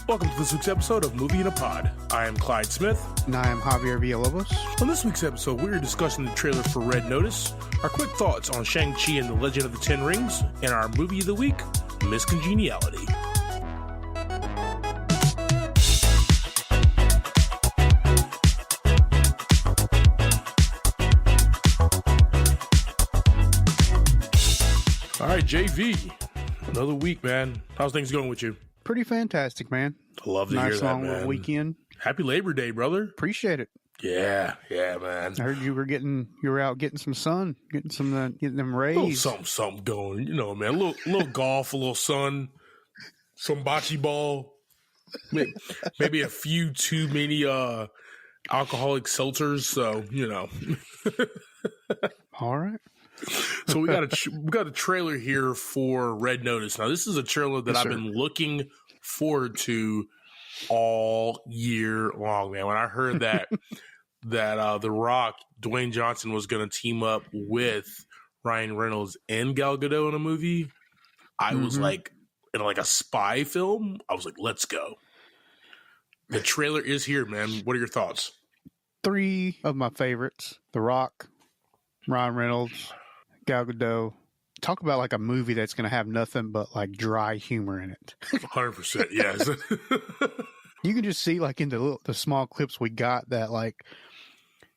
Welcome to this week's episode of Movie in a Pod. I am Clyde Smith. And I am Javier Villalobos. On this week's episode, we are discussing the trailer for Red Notice, our quick thoughts on Shang-Chi and the Legend of the Ten Rings, and our movie of the week, Miss Congeniality. All right, JV, another week, man. How's things going with you? Pretty fantastic, man. I love to hear that, man. Nice long weekend. Happy Labor Day, brother. Appreciate it. Yeah, man. I heard you were out getting some sun, getting them rays. A little something going, man. A little golf, a little sun, some bocce ball, maybe a few too many alcoholic seltzers. So All right. So we got a trailer here for Red Notice. Now this is a trailer that I've been looking forward to all year long, man. When I heard that The Rock, Dwayne Johnson, was going to team up with Ryan Reynolds and Gal Gadot in a movie, I was like, in like a spy film, I was like, let's go. The trailer is here, man. What are your thoughts? 3 of my favorites: The Rock, Ryan Reynolds, Gal Gadot. Talk about like a movie that's going to have nothing but like dry humor in it. 100%, yes. You can just see like in the small clips we got that like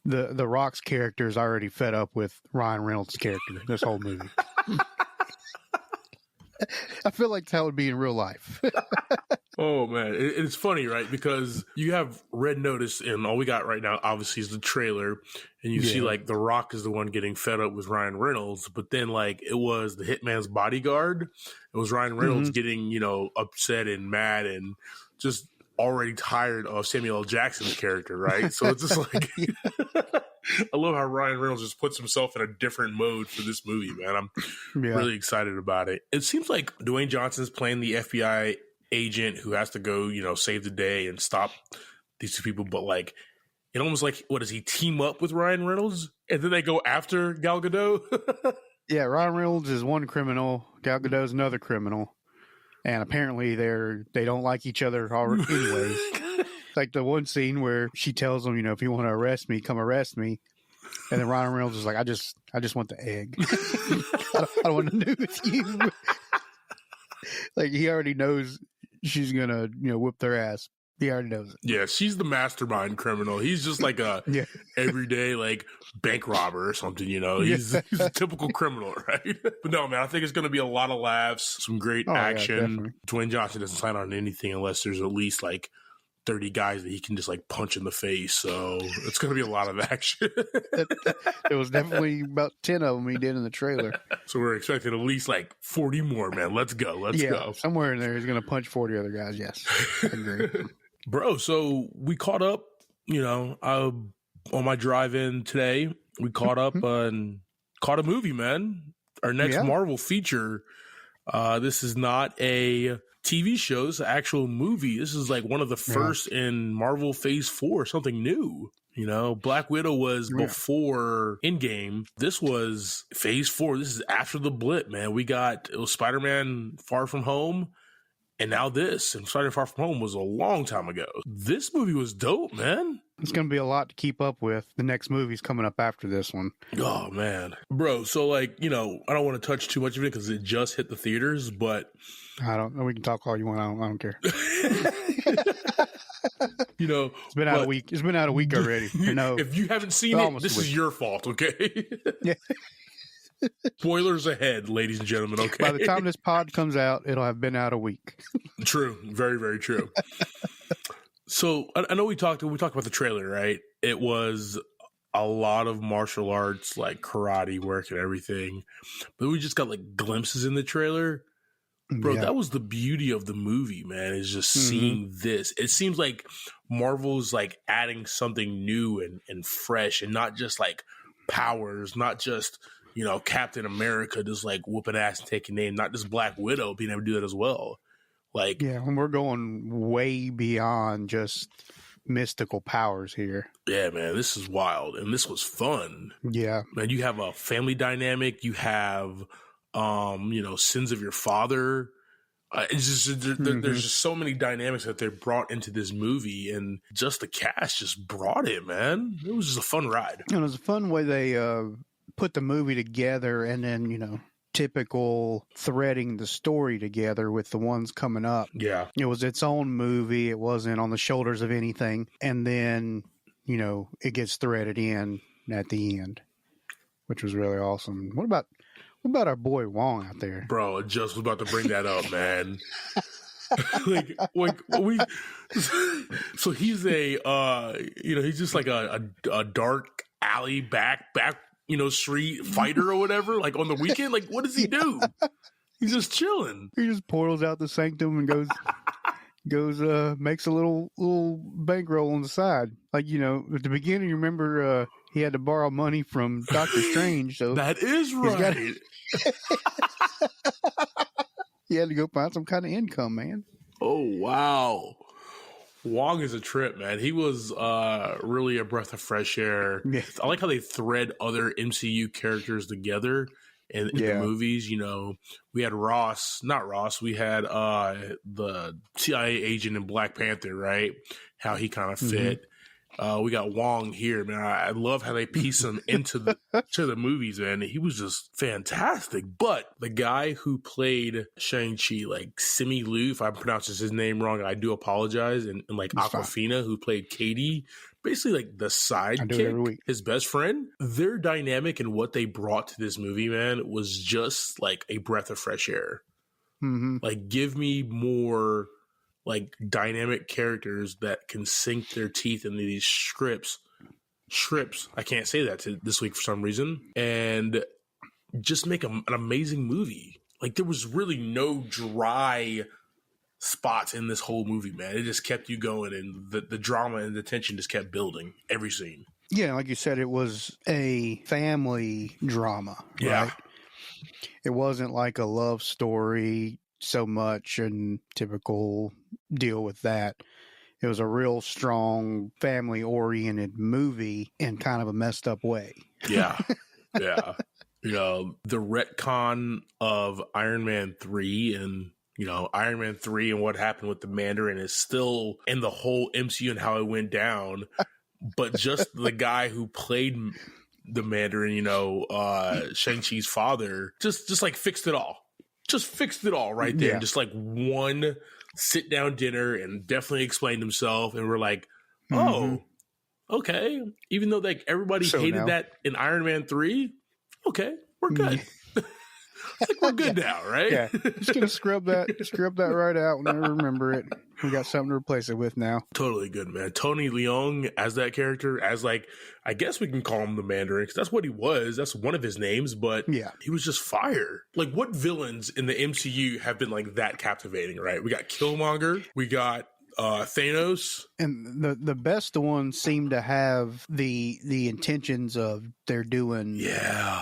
the Rock's character is already fed up with Ryan Reynolds' character this whole movie. I feel like that would be in real life. Oh, man. It's funny, right? Because you have Red Notice, and all we got right now, obviously, is the trailer. And you see, like, The Rock is the one getting fed up with Ryan Reynolds. But then, like, it was the Hitman's Bodyguard. It was Ryan Reynolds getting, upset and mad and just already tired of Samuel L. Jackson's character, right? So it's just like... I love how Ryan Reynolds just puts himself in a different mode for this movie, man. I'm really excited about it. It seems like Dwayne Johnson's playing the FBI agent who has to go, save the day and stop these two people. But like, it almost like, what does he team up with Ryan Reynolds and then they go after Gal Gadot? Yeah, Ryan Reynolds is one criminal, Gal Gadot is another criminal, and apparently they don't like each other anyways. Like the one scene where she tells him, if you want to arrest me, come arrest me. And then Ryan Reynolds is like, I just want the egg. I don't want to do with you. Like he already knows she's going to whip their ass. He already knows it. Yeah, she's the mastermind criminal. He's just like a everyday like bank robber or something, He's a typical criminal, right? But no, man, I think it's going to be a lot of laughs, some great action. Yeah, Dwayne Johnson doesn't sign on to anything unless there's at least like 30 guys that he can just like punch in the face. So it's going to be a lot of action. There was definitely about 10 of them he did in the trailer. So we're expecting at least like 40 more, man. Let's go. Let's go. Somewhere in there he's going to punch 40 other guys. Yes. I agree. Bro, so we caught up, on my drive-in today. We caught up and caught a movie, man. Our next Marvel feature. This is not a TV show. This is an actual movie. This is like one of the first in Marvel Phase 4, something new. Black Widow was before Endgame. This was Phase 4. This is after the blip, man. It was Spider-Man Far From Home, and now this. And Spider-Man Far From Home was a long time ago. This movie was dope, man. It's going to be a lot to keep up with. The next movie's coming up after this one. Oh, man. Bro, so like, I don't want to touch too much of it because it just hit the theaters, but... I don't know. We can talk all you want. I don't care. It's been out a week. It's been out a week already. If you haven't seen it, this is your fault, okay? Yeah. Spoilers ahead, ladies and gentlemen, okay? By the time this pod comes out, it'll have been out a week. True. Very, very true. So I know we talked about the trailer, right? It was a lot of martial arts, like karate work and everything. But we just got like glimpses in the trailer. Bro, that was the beauty of the movie, man, is just seeing this. It seems like Marvel's like adding something new and fresh and not just like powers, not just, Captain America just like whooping ass and taking name, not just Black Widow being able to do that as well. Like, when we're going way beyond just mystical powers here. Yeah, man, this is wild. And this was fun. Yeah. Man, you have a family dynamic. You have, Sins of Your Father. It's just there's just so many dynamics that they brought into this movie, and just the cast just brought it, man. It was just a fun ride. And it was a fun way they put the movie together, and then typical threading the story together with the ones coming up. Yeah, it was its own movie. It wasn't on the shoulders of anything, and then it gets threaded in at the end, which was really awesome. What about our boy Wong out there? Bro, I just was about to bring that up, man. So he's he's just like a dark alley back street fighter or whatever. Like on the weekend, like what does he do? He's just chilling. He just portals out the sanctum and goes makes a little bankroll on the side. Like at the beginning, you remember he had to borrow money from Doctor Strange. So that is right. He had to go find some kind of income, man. Oh wow. Wong is a trip, man. He was really a breath of fresh air. Yeah. I like how they thread other MCU characters together in the movies. We had we had the CIA agent in Black Panther, right? How he kind of fit. We got Wong here, man. I love how they piece him into the movies, man. He was just fantastic. But the guy who played Shang-Chi, like Simu Liu, if I'm pronouncing his name wrong, I do apologize. And like Awkwafina, who played Katie, basically like the sidekick, his best friend, their dynamic and what they brought to this movie, man, was just like a breath of fresh air. Like, give me more like dynamic characters that can sink their teeth into these strips. I can't say that this week for some reason. And just make an amazing movie. Like there was really no dry spots in this whole movie, man. It just kept you going, and the drama and the tension just kept building every scene. Yeah, like you said, it was a family drama. Yeah. Right? It wasn't like a love story so much and typical deal with that. It was a real strong family-oriented movie in kind of a messed up way. Yeah. Yeah. The retcon of Iron Man 3 and Iron Man 3 and what happened with the Mandarin is still in the whole MCU and how it went down. But just the guy who played the Mandarin, Shang-Chi's father, just like fixed it all. Just fixed it all right there. Yeah. Just like one sit down dinner and definitely explained himself. And we're like, oh, okay. Even though like everybody hated that in Iron Man 3, okay, we're good. Like we're good now, right? Yeah. Just gonna scrub that right out when I remember it. We got something to replace it with now. Totally good, man. Tony Leung as that character, as like, I guess we can call him the Mandarin because that's what he was. That's one of his names, but yeah, he was just fire. Like, what villains in the MCU have been like that captivating, right? We got Killmonger, we got Thanos, and the best ones seem to have the intentions of they're doing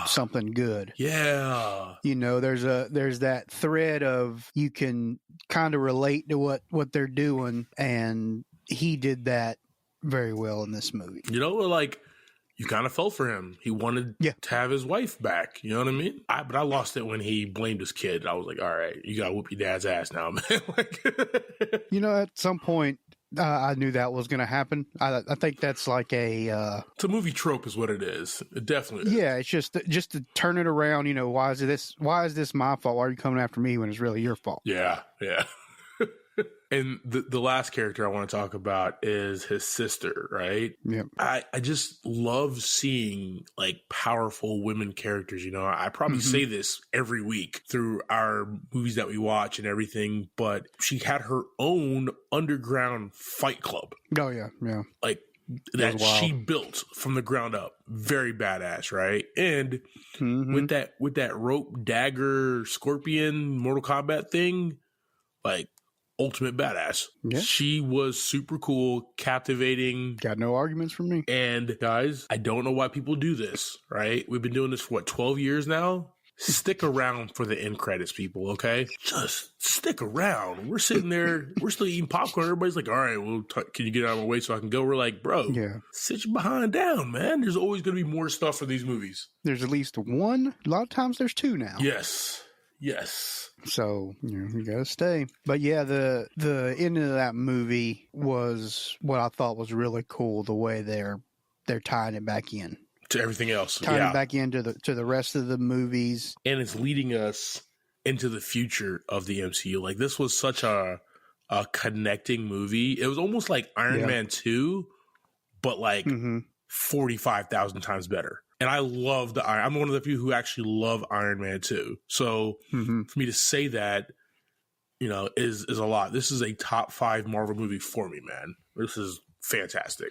something good. Yeah, there's that thread of you can kind of relate to what they're doing, and he did that very well in this movie. Like you kind of felt for him. He wanted to have his wife back. You know what I mean? But I lost it when he blamed his kid. I was like, all right, you got to whoop your dad's ass now, man. At some point, I knew that was going to happen. I think that's like it's a movie trope is what it is. It definitely is. Yeah, it's just to turn it around. Why is this my fault? Why are you coming after me when it's really your fault? Yeah, yeah. And the last character I want to talk about is his sister, right? Yeah. I just love seeing like powerful women characters. I probably say this every week through our movies that we watch and everything, but she had her own underground fight club. Oh yeah, yeah. Like that she built from the ground up. Very badass, right? And with that rope dagger scorpion Mortal Kombat thing, like ultimate badass. Yeah. She was super cool, captivating. Got no arguments from me. And guys, I don't know why people do this, right? We've been doing this for 12 years now? Stick around for the end credits, people, okay? Just stick around. We're sitting there, we're still eating popcorn. Everybody's like, all right, well, can you get out of my way so I can go? We're like, bro, sit your behind down, man. There's always going to be more stuff for these movies. There's at least one. A lot of times there's two now. Yes. Yes. So you gotta stay. But yeah, the end of that movie was what I thought was really cool. The way they're tying it back in to everything else, tying it back into the rest of the movies, and it's leading us into the future of the MCU. Like this was such a connecting movie. It was almost like Iron Man 2, but like 45,000 times better. And I love I'm one of the few who actually love Iron Man 2. So for me to say that, is a lot. This is a top 5 Marvel movie for me, man. This is fantastic.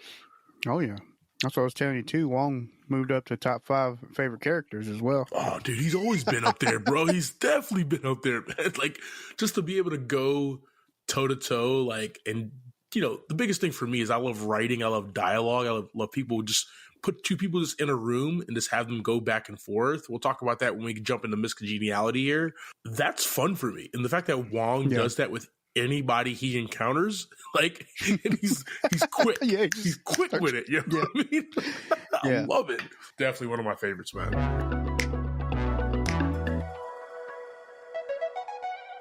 Oh, yeah. That's what I was telling you, too. Wong moved up to top 5 favorite characters as well. Oh, dude, he's always been up there, bro. He's definitely been up there, man. Like, just to be able to go toe-to-toe, like, and, the biggest thing for me is I love writing. I love dialogue. I love people just put 2 people just in a room and just have them go back and forth. We'll talk about that when we jump into Miss Congeniality here. That's fun for me. And the fact that Wong does that with anybody he encounters, like, and he's quick. He's quick with it. You know what I mean? I love it. Definitely one of my favorites, man.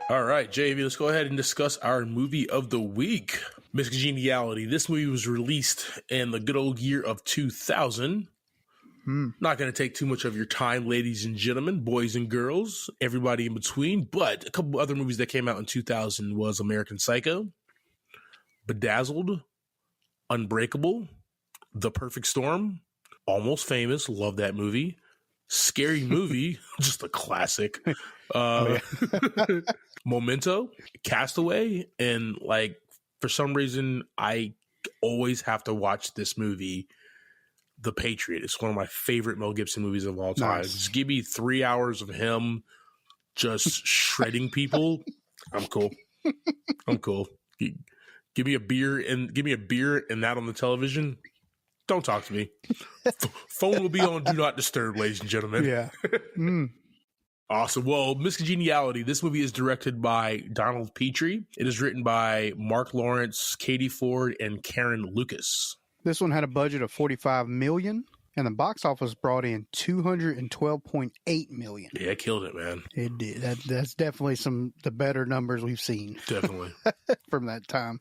All right, JV, let's go ahead and discuss our movie of the week, Miss Congeniality. This movie was released in the good old year of 2000. Not going to take too much of your time, ladies and gentlemen, boys and girls, everybody in between. But a couple other movies that came out in 2000 was American Psycho, Bedazzled, Unbreakable, The Perfect Storm, Almost Famous, love that movie, Scary Movie, just a classic, Memento, Castaway, and like for some reason I always have to watch this movie, The Patriot. It's one of my favorite Mel Gibson movies of all time. Nice. Just give me 3 hours of him just shredding people. I'm cool. Give me a beer and that on the television. Don't talk to me. Phone will be on Do Not Disturb, ladies and gentlemen. Yeah. Awesome. Well, Miss Congeniality, this movie is directed by Donald Petrie. It is written by Mark Lawrence, Katie Ford, and Karen Lucas. This one had a budget of $45 million, and the box office brought in $212.8 million. Yeah, it killed it, man. It did. That's definitely the better numbers we've seen. Definitely. From that time.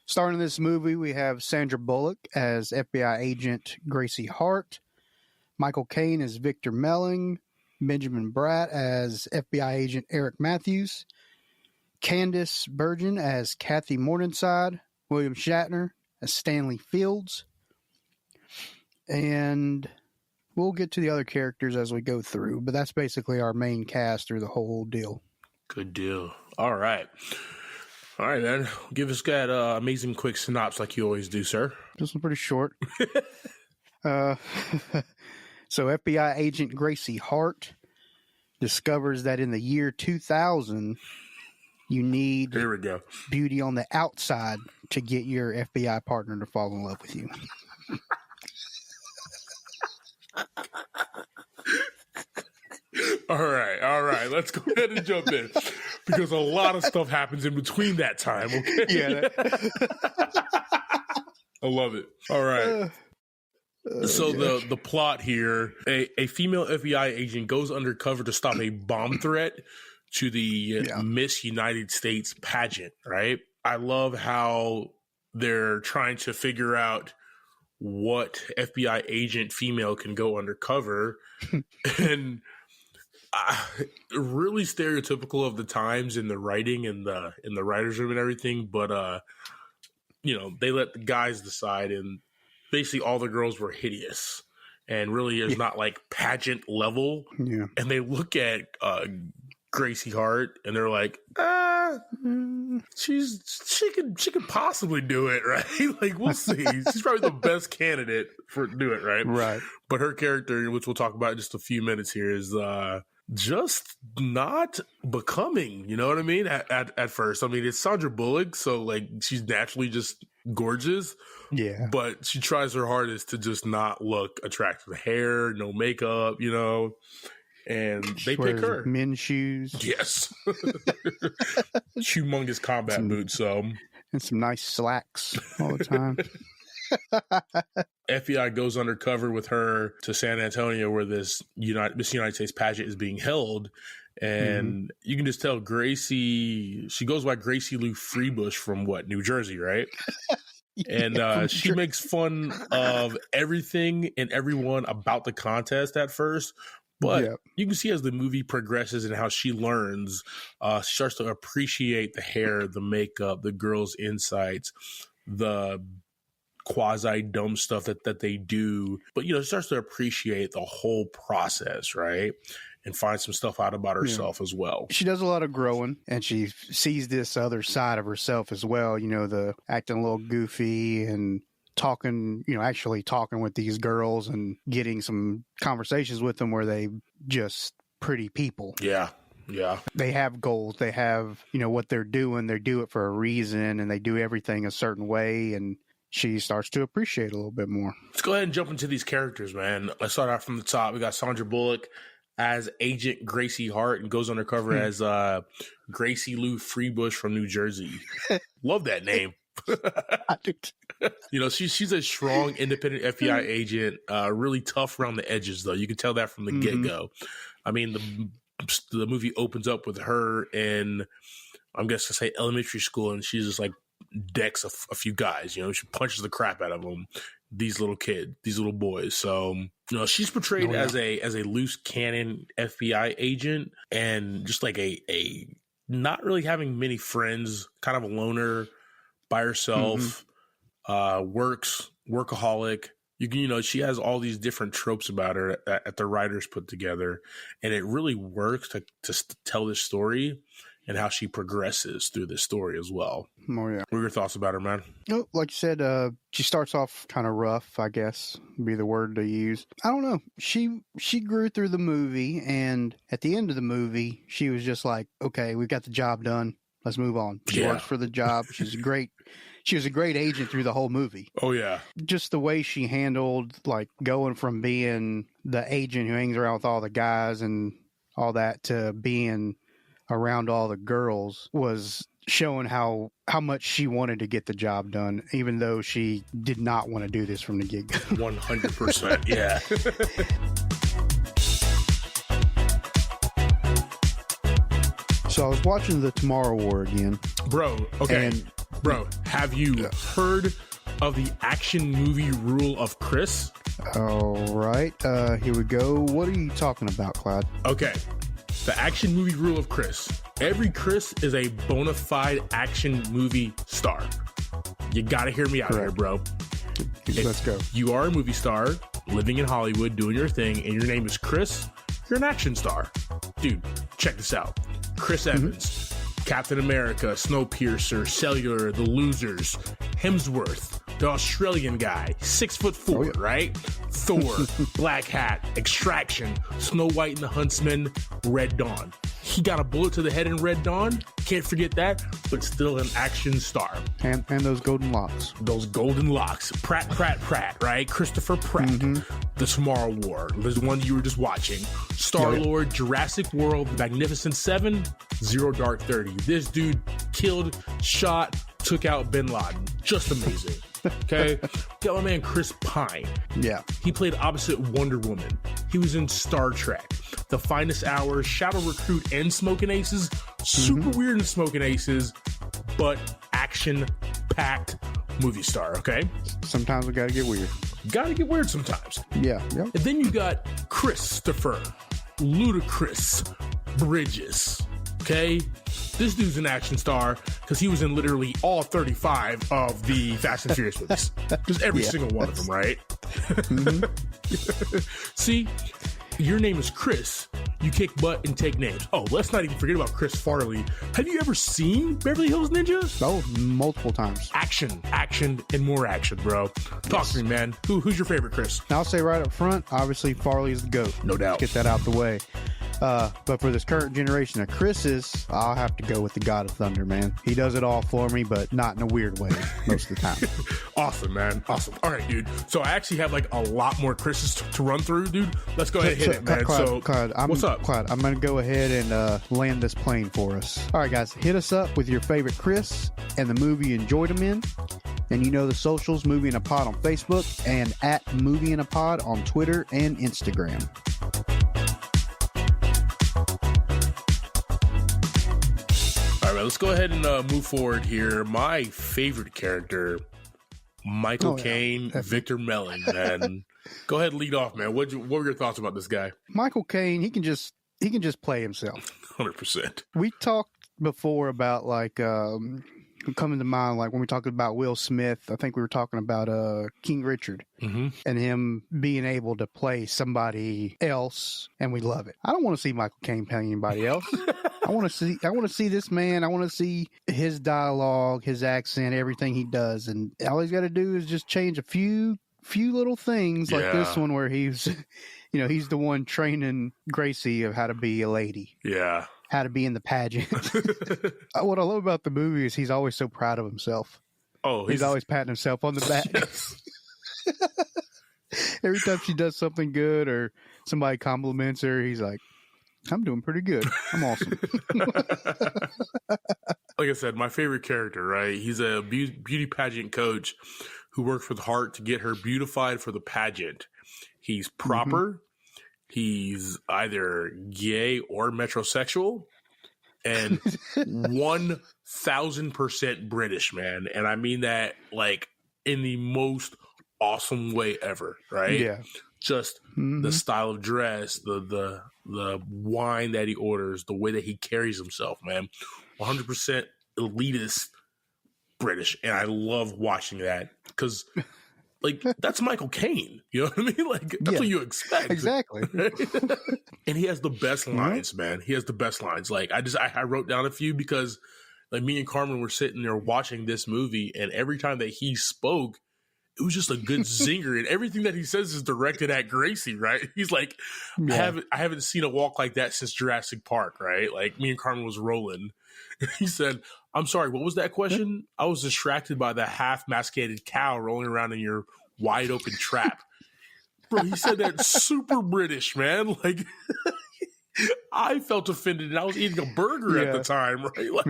Starring in this movie, we have Sandra Bullock as FBI agent Gracie Hart, Michael Caine as Victor Melling, Benjamin Bratt as FBI agent Eric Matthews, Candice Bergen as Kathy Morningside, William Shatner as Stanley Fields, and we'll get to the other characters as we go through, but that's basically our main cast through the whole deal. Good deal. All right, man. Give us that amazing quick synopsis like you always do, sir. This one's pretty short. So FBI agent Gracie Hart discovers that in the year 2000, you need Here we go. beauty on the outside to get your FBI partner to fall in love with you. All right. Let's go ahead and jump in because a lot of stuff happens in between that time. Okay. Yeah. I love it. All right. So the plot here, a female FBI agent goes undercover to stop a bomb threat to the Miss United States pageant, right? I love how they're trying to figure out what FBI agent female can go undercover and really stereotypical of the times in the writing and in the writer's room and everything. But, they let the guys decide, and basically all the girls were hideous and really is not like pageant level. Yeah. And they look at Gracie Hart and they're like, she could possibly do it, right? Like, we'll see. She's probably the best candidate to do it, right? Right. But her character, which we'll talk about in just a few minutes here, is just not becoming, you know what I mean? At first. I mean, it's Sandra Bullock, so like she's naturally just gorgeous. Yeah. But she tries her hardest to just not look attractive. Hair, no makeup, and they pick her. Men's shoes. Yes. Humongous combat boots. So. And some nice slacks all the time. FBI goes undercover with her to San Antonio where this Miss United States pageant is being held. And you can just tell Gracie, she goes by Gracie Lou Freebush from New Jersey, right? And she makes fun of everything and everyone about the contest at first. But you can see as the movie progresses and how she learns, she starts to appreciate the hair, the makeup, the girls' insights, the quasi-dumb stuff that they do. But, she starts to appreciate the whole process, right? And find some stuff out about herself as well. She does a lot of growing, and she sees this other side of herself as well, the acting a little goofy and talking, actually talking with these girls and getting some conversations with them where they just pretty people. Yeah. They have goals. They have, what they're doing. They do it for a reason, and they do everything a certain way, and she starts to appreciate a little bit more. Let's go ahead and jump into these characters, man. Let's start out from the top. We got Sandra Bullock as Agent Gracie Hart and goes undercover as Gracie Lou Freebush from New Jersey. Love that name. I do too. She's a strong, independent FBI agent, really tough around the edges, though. You can tell that from the get-go. I mean, the movie opens up with her in, I'm going to say, elementary school, and she's just like decks a few guys. She punches the crap out of them. These little boys. So, she's portrayed as a loose cannon FBI agent and just like a not really having many friends, kind of a loner by herself, workaholic. She has all these different tropes about her that the writers put together, and it really works to tell this story and how she progresses through this story as well. Oh, yeah. What are your thoughts about her, man? Oh, like you said, she starts off kind of rough, I guess, would be the word to use. I don't know. She grew through the movie, and at the end of the movie, she was just like, okay, we got the job done. Let's move on. She works for the job. She was a great agent through the whole movie. Oh, yeah. Just the way she handled, like, going from being the agent who hangs around with all the guys and all that to being around all the girls was showing how much she wanted to get the job done, even though she did not want to do this from the get-go. 100%, yeah. So I was watching The Tomorrow War again. Bro, okay. Have you heard of the action movie rule of Chris? All right. Here we go. What are you talking about, Clyde? Okay. The action movie rule of Chris. Every Chris is a bona fide action movie star. You got to hear me out here, bro. Let's go. You are a movie star living in Hollywood doing your thing, and your name is Chris. You're an action star. Dude, check this out. Chris Evans, Captain America, Snowpiercer, Cellular, The Losers, Hemsworth, the Australian guy, 6'4", right? Thor, Black Hat, Extraction, Snow White and the Huntsman, Red Dawn. He got a bullet to the head in Red Dawn. Can't forget that, but still an action star. And those golden locks. Those golden locks. Pratt, right? Christopher Pratt. The Tomorrow War. There's the one you were just watching. Star-Lord, Jurassic World, Magnificent Seven, Zero Dark 30. This dude killed, shot, took out Bin Laden. Just amazing. Okay? Got my man Chris Pine. Yeah. He played opposite Wonder Woman. He was in Star Trek, The Finest Hours, Shadow Recruit, and Smoking Aces. Super weird in Smoking Aces, but action-packed movie star, okay? Sometimes we gotta get weird. Gotta get weird sometimes. Yeah. And then you got Christopher Ludacris Bridges, okay? This dude's an action star because he was in literally all 35 of the Fast and Furious movies. Just every single one of them, right? See, your name is Chris. You kick butt and take names. Oh, let's not even forget about Chris Farley. Have you ever seen Beverly Hills Ninja? Oh, multiple times. Action, and more action, bro. Talk to me, man. Who's your favorite Chris? I'll say right up front, obviously Farley is the GOAT. No doubt. Let's get that out the way. But for this current generation of Chris's, I'll have to go with the God of Thunder, man. He does it all for me, but not in a weird way most of the time. Awesome, man. Awesome. All right, dude. So I actually have like a lot more Chris's to run through, dude. Let's go ahead and hit it, man. Clyde, what's up? Clyde, I'm going to go ahead and land this plane for us. All right, guys, hit us up with your favorite Chris and the movie you enjoyed him in. And you know the socials, Movie in a Pod on Facebook and at Movie in a Pod on Twitter and Instagram. right, let's go ahead and move forward here. My favorite character, Michael Caine, Victor Melling, man. Go ahead and lead off, man. What were your thoughts about this guy? Michael Caine, he can just play himself. 100%. We talked before about like coming to mind, like when we talked about Will Smith, I think we were talking about King Richard and him being able to play somebody else, and we love it. I don't want to see Michael Caine playing anybody else. I want to see this man. I want to see his dialogue, his accent, everything he does, and all he's got to do is just change a few little things, like this one where he's, he's the one training Gracie of how to be a lady. Yeah. How to be in the pageant. What I love about the movie is he's always so proud of himself. Oh, he's always patting himself on the back. Yes. Every time she does something good or somebody compliments her, he's like, I'm doing pretty good. I'm awesome. Like I said, my favorite character, right? He's a beauty pageant coach who works with heart to get her beautified for the pageant. He's proper. He's either gay or metrosexual, and 1,000% British, man. And I mean that like in the most awesome way ever, right? Yeah. Just the style of dress, the wine that he orders, the way that he carries himself, man. 100% elitist British, and I love watching that because. Like, that's Michael Caine. You know what I mean? Like, that's what you expect. Exactly. Right? And he has the best lines, man. He has the best lines. Like, I wrote down a few because, like, me and Carmen were sitting there watching this movie, and every time that he spoke, it was just a good zinger. And everything that he says is directed at Gracie, right? He's like, I haven't seen a walk like that since Jurassic Park, right? Like, me and Carmen was rolling. And he said, I'm sorry, what was that question? I was distracted by the half-masticated cow rolling around in your wide-open trap. Bro, he said that super British, man. Like, I felt offended, and I was eating a burger at the time, right? Like,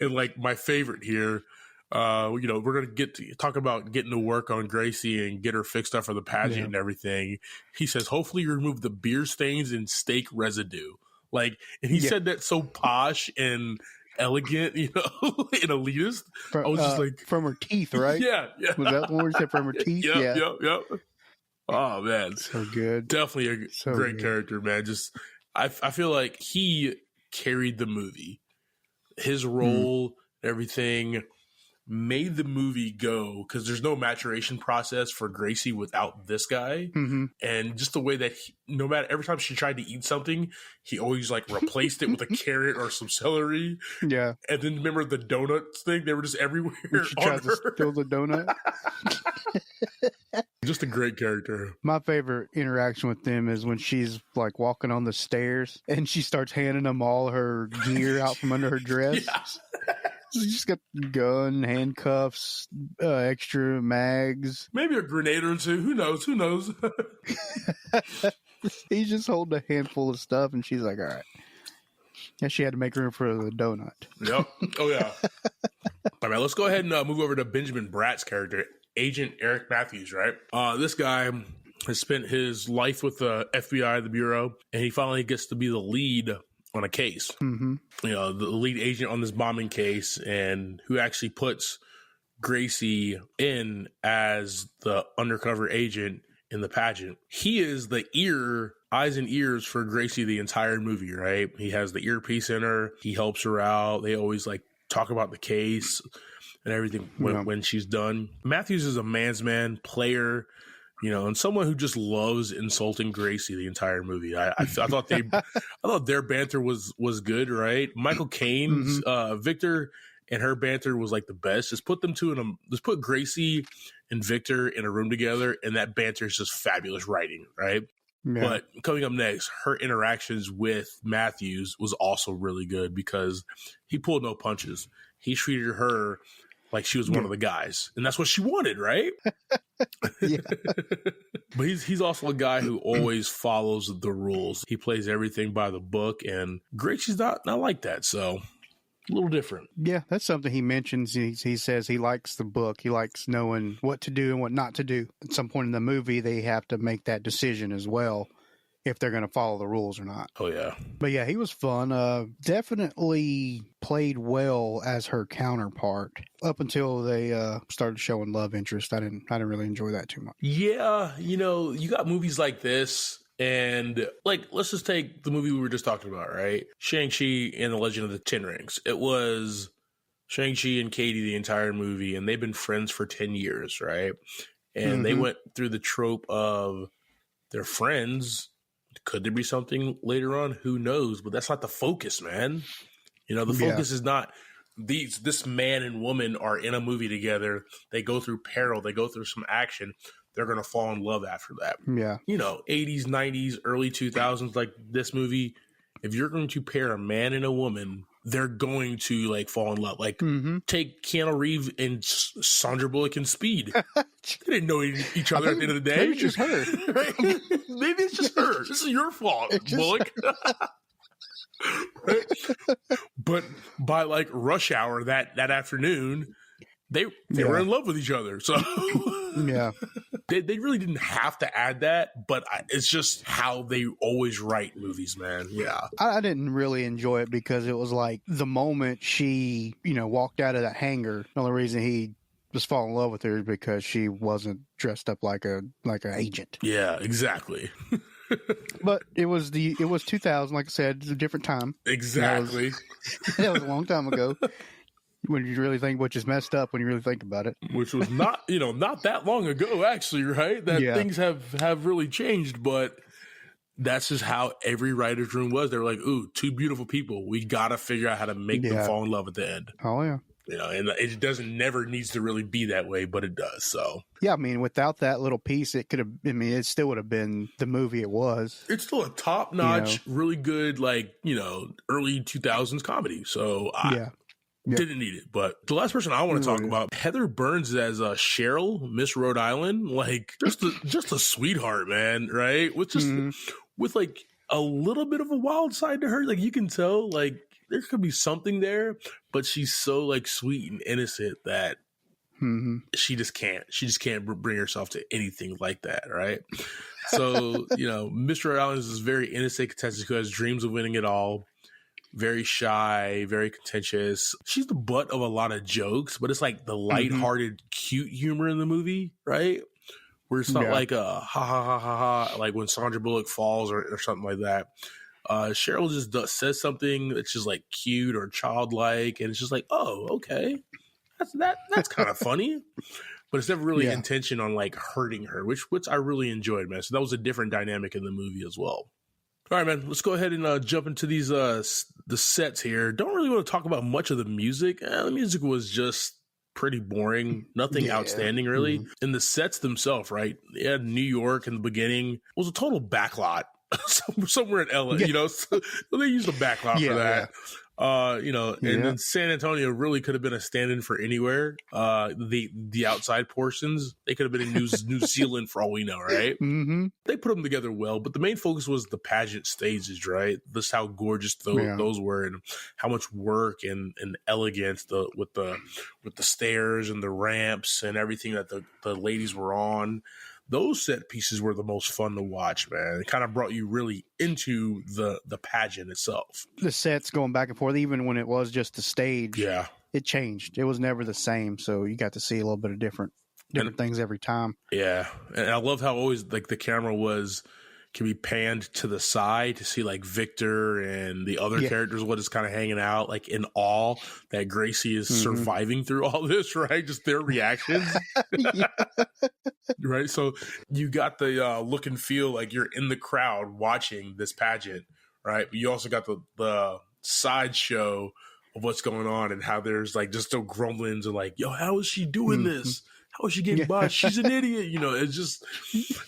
and, like, my favorite here, we're going to talk about getting to work on Gracie and get her fixed up for the pageant and everything. He says, hopefully you remove the beer stains and steak residue. Like, and he said that so posh and elegant, and elitist. I was just like, from her teeth, right? Yeah. Was that the one he said from her teeth? Yep. Oh man, so good. Definitely a great character, man. Just I feel like he carried the movie. His role, everything made the movie go, because there's no maturation process for Gracie without this guy. And just the way that no matter, every time she tried to eat something, he always like replaced it with a carrot or some celery. Yeah. And then remember the donuts thing? They were just everywhere. She tried to steal the donut. Just a great character. My favorite interaction with them is when she's like walking on the stairs and she starts handing them all her gear out from under her dress. She's got gun, handcuffs, extra mags. Maybe a grenade or two. Who knows? He's just holding a handful of stuff, and she's like, all right. Yeah, she had to make room for the donut. Yep. Oh, yeah. All right, let's go ahead and move over to Benjamin Bratt's character, Agent Eric Matthews, right? This guy has spent his life with the FBI, the Bureau, and he finally gets to be the lead on a case. The lead agent on this bombing case, and who actually puts Gracie in as the undercover agent in the pageant. He is the eyes and ears for Gracie the entire movie, right? He has the earpiece in her. He helps her out. They always like talk about the case and everything when she's done. Matthews is a man's man player, and someone who just loves insulting Gracie the entire movie. I thought their banter was good, right? Michael Caine's Victor and her banter was like the best. Just put put Gracie and Victor in a room together, and that banter is just fabulous writing, right? Yeah. But coming up next, her interactions with Matthews was also really good because he pulled no punches. He treated her like she was one of the guys, and that's what she wanted, right? But he's also a guy who always follows the rules. He plays everything by the book, and Gracie's not like that, so a little different. Yeah, that's something he mentions. He says he likes the book. He likes knowing what to do and what not to do. At some point in the movie, they have to make that decision as well. if they're going to follow the rules or not. Oh yeah. But yeah, he was fun. Definitely played well as her counterpart up until they started showing love interest. I didn't really enjoy that too much. Yeah, you got movies like this, and like let's just take the movie we were just talking about, right? Shang-Chi and the Legend of the Ten Rings. It was Shang-Chi and Katie the entire movie, and they've been friends for 10 years, right? And they went through the trope of they're friends. Could there be something later on? Who knows? But that's not the focus, man. The focus is not this man and woman are in a movie together. They go through peril. They go through some action. They're going to fall in love after that. Yeah. 80s, 90s, early 2000s, like this movie, if you're going to pair a man and a woman, they're going to like fall in love. Like take Keanu Reeves and Sandra Bullock in Speed. They didn't know each other at the end of the day. Maybe it's just her. Maybe it's just her. This is your fault, Bullock. Right? But by like rush hour that afternoon, they were in love with each other. So yeah. They really didn't have to add that, but it's just how they always write movies, man. Yeah. I didn't really enjoy it because it was like the moment she, walked out of that hangar, the only reason he was falling in love with her is because she wasn't dressed up like an agent. Yeah, exactly. But it was 2000, like I said, it's a different time. Exactly. That was a long time ago. When you really think, which is messed up when you really think about it. Which was not, not that long ago, actually, right? That things have really changed, but that's just how every writer's room was. They were like, ooh, two beautiful people. We got to figure out how to make them fall in love at the end. Oh, yeah. And it never needs to really be that way, but it does. So, yeah, I mean, without that little piece, it could have, it still would have been the movie it was. It's still a top notch, really good, like, early 2000s comedy. So, didn't need it. But the last person I want to talk about, Heather Burns as Cheryl, Miss Rhode Island, like just a sweetheart, man, right? With with like a little bit of a wild side to her. Like you can tell, like there could be something there, but she's so like sweet and innocent that she just can't bring herself to anything like that, right? So, Miss Rhode Island is this very innocent contestant who has dreams of winning it all. Very shy, very contentious. She's the butt of a lot of jokes, but it's like the lighthearted, cute humor in the movie, right? Where it's not like a ha ha ha ha ha, like when Sandra Bullock falls or something like that. Cheryl just says something that's just like cute or childlike, and it's just like, oh, okay, that's kind of funny. But it's never really intention on like hurting her, which I really enjoyed, man. So that was a different dynamic in the movie as well. All right, man, let's go ahead and jump into these the sets here. Don't really want to talk about much of the music. The music was just pretty boring. Nothing outstanding, really. And the sets themselves, right? They had New York in the beginning. It was a total backlot somewhere in LA, so they used a backlot for that. And then San Antonio really could have been a stand-in for anywhere. The outside portions, they could have been in New Zealand for all we know, right? They put them together well, but the main focus was the pageant stages, right? Just how gorgeous those were, and how much work and elegance with the stairs and the ramps and everything that the ladies were on. Those set pieces were the most fun to watch, man. It kind of brought you really into the pageant itself. The sets going back and forth, even when it was just the stage, it changed. It was never the same, so you got to see a little bit of different things every time. Yeah, and I love how always like the camera can be panned to the side to see like Victor and the other characters what is kind of hanging out like in awe that Gracie is surviving through all this, right? Just their reactions. Right, so you got the look and feel like you're in the crowd watching this pageant, right? But you also got the sideshow of what's going on and how there's like just still grumblings and like, yo, how is she doing this? How is she getting by? She's an idiot. It's just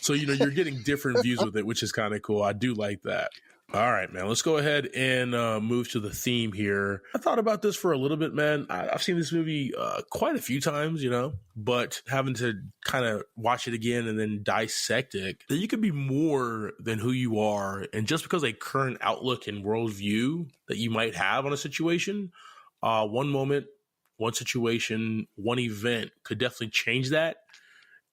so you're getting different views with it, which is kind of cool. I do like that. All right, man. Let's go ahead and move to the theme here. I thought about this for a little bit, man. I've seen this movie quite a few times, but having to kind of watch it again and then dissect it, that you can be more than who you are. And just because a current outlook and worldview that you might have on a situation, one moment, one situation, one event could definitely change that.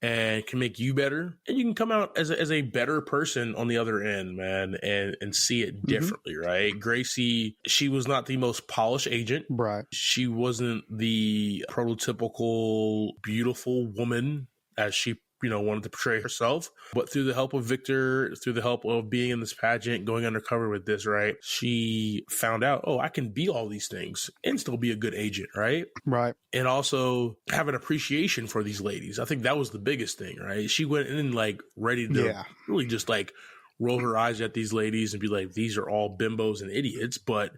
and can make you better, and you can come out as a better person on the other end, man, and see it differently, right? Gracie, she was not the most polished agent. Right. She wasn't the prototypical beautiful woman as she wanted to portray herself. But through the help of Victor, through the help of being in this pageant, going undercover with this, right, she found out, oh, I can be all these things and still be a good agent, right? Right. And also have an appreciation for these ladies. I think that was the biggest thing, right? She went in like ready to really just like roll her eyes at these ladies and be like, these are all bimbos and idiots. But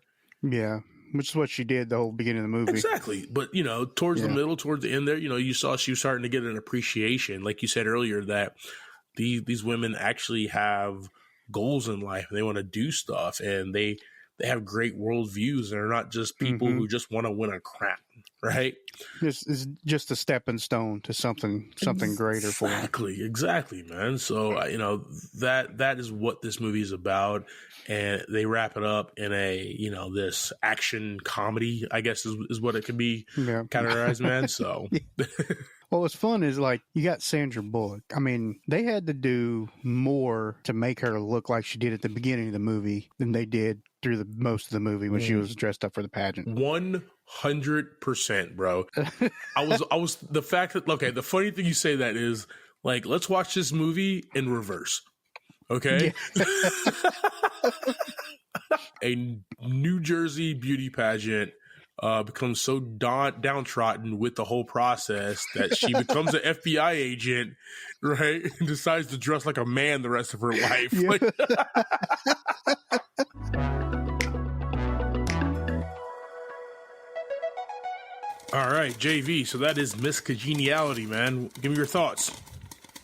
yeah, which is what she did the whole beginning of the movie. Exactly. But, towards the middle, towards the end there, you saw she was starting to get an appreciation. Like you said earlier, that these women actually have goals in life. They want to do stuff, and they have great worldviews. They're not just people who just want to win a crown, right? It's just a stepping stone to something greater for them. Exactly, man. So, that is what this movie is about. And they wrap it up in a, this action comedy, I guess is what it could be categorized, man. So. Well, what's fun is, like, you got Sandra Bullock. I mean, they had to do more to make her look like she did at the beginning of the movie than they did through the most of the movie when she was dressed up for the pageant. 100%, bro. I was the fact that, okay, the funny thing you say that is, like, let's watch this movie in reverse. Okay? Yeah. A New Jersey beauty pageant becomes so downtrodden with the whole process that she becomes an FBI agent, right? And decides to dress like a man the rest of her life. Yeah. All right, JV. So that is Miss Congeniality, man. Give me your thoughts.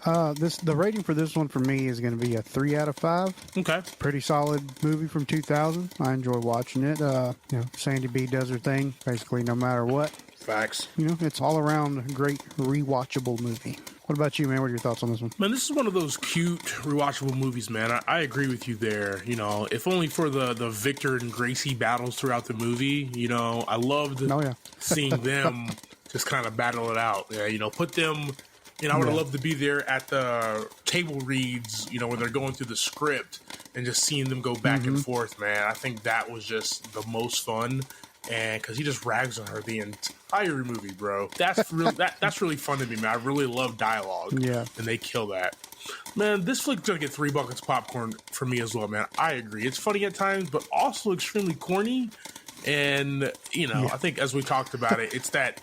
The rating for this one for me is going to be a 3 out of 5. Okay. Pretty solid movie from 2000. I enjoy watching it. Sandy B does her thing basically no matter what. Facts. It's all around a great rewatchable movie. What about you, man? What are your thoughts on this one? Man, this is one of those cute rewatchable movies, man. I agree with you there. If only for the Victor and Gracie battles throughout the movie. I loved seeing them just kind of battle it out. Yeah, put them. I would have loved to be there at the table reads, when they're going through the script and just seeing them go back and forth, man. I think that was just the most fun. And because he just rags on her the entire movie, bro. That's that's really fun to me, man. I really love dialogue. Yeah. And they kill that. Man, this flick's going to get 3 buckets of popcorn for me as well, man. I agree. It's funny at times, but also extremely corny. And, I think as we talked about it, it's that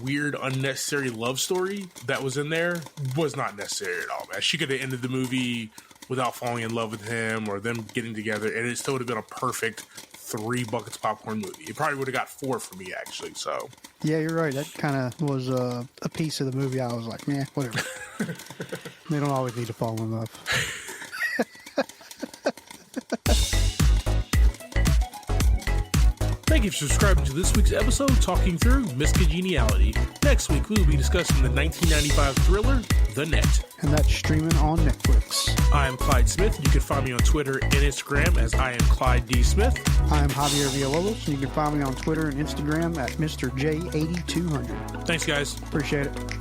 weird, unnecessary love story that was in there was not necessary at all, man. She could have ended the movie without falling in love with him or them getting together, and it still would have been a perfect 3 buckets of popcorn movie. It probably would have got 4 for me, actually. So yeah, you're right. That kind of was a piece of the movie I was like, man, whatever. They don't always need to fall in love. Thank you for subscribing to this week's episode, talking through Miss Congeniality. Next week, we will be discussing the 1995 thriller, The Net. And that's streaming on Netflix. I am Clyde Smith. You can find me on Twitter and Instagram as I am Clyde D. Smith. I am Javier Villalobos, and you can find me on Twitter and Instagram at Mr. J8200. Thanks, guys. Appreciate it.